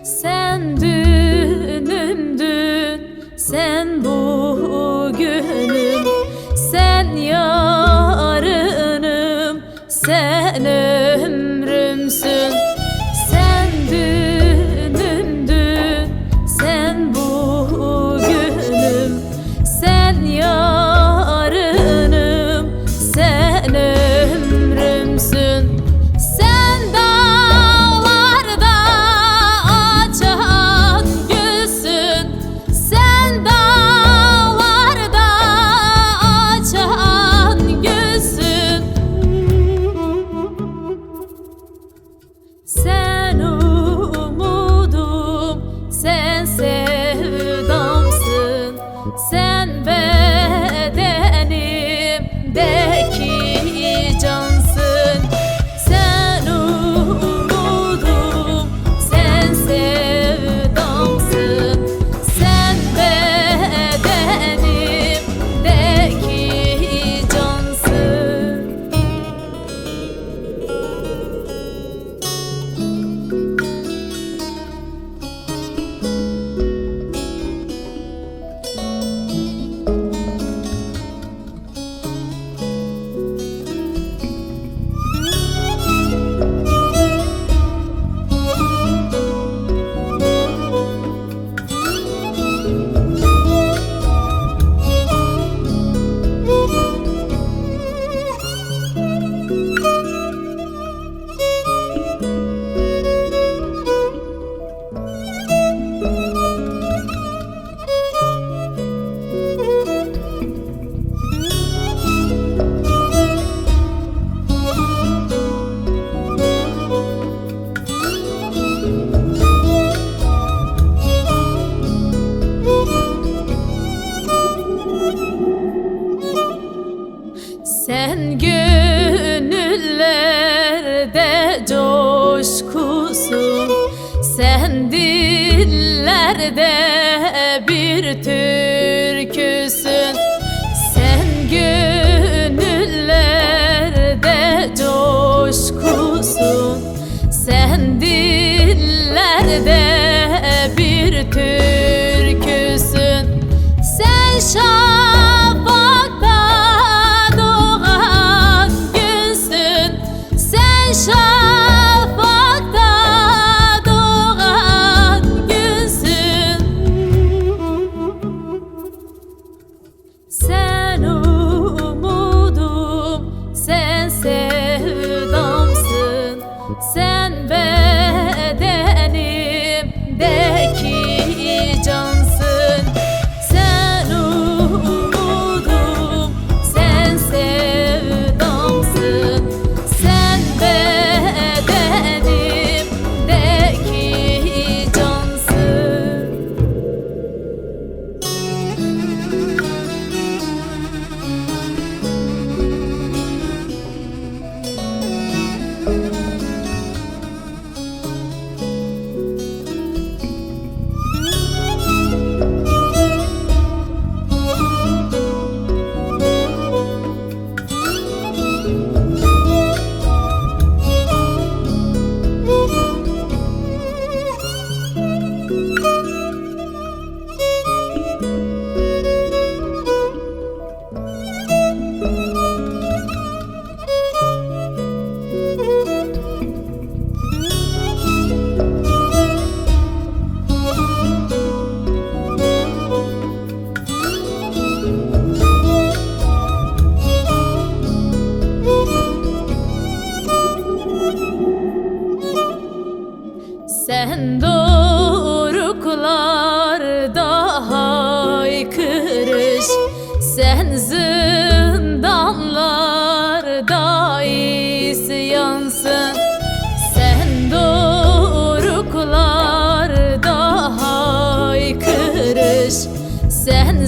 Sen dünümdün, sen bugünüm, sen yarınım, sen ömrümsün. Sen dünümdün, sen bugünüm, sen yarınım, sen ömrümsün. Sen umudum, sen sevdamsın, sen bedenimdeki cansın. Sen umudum, sen sevdamsın, sen bedenimdeki cansın. Sen gönüllerde coşkusun, sen dillerde bir türküsün. Sen gönüllerde coşkusun, sen dillerde bir türküsün. Sen şafakta doğan günsün, sen şafakta doğan günsün. Sen umudum, sen sevdamsın, sen bedenimdeki cansın. Sen umudum, sen sevdamsın, sen bedenimdeki cansın. Sen doruklarda haykırış, sen zindanlarda isyansın. Sen doruklarda haykırış, sen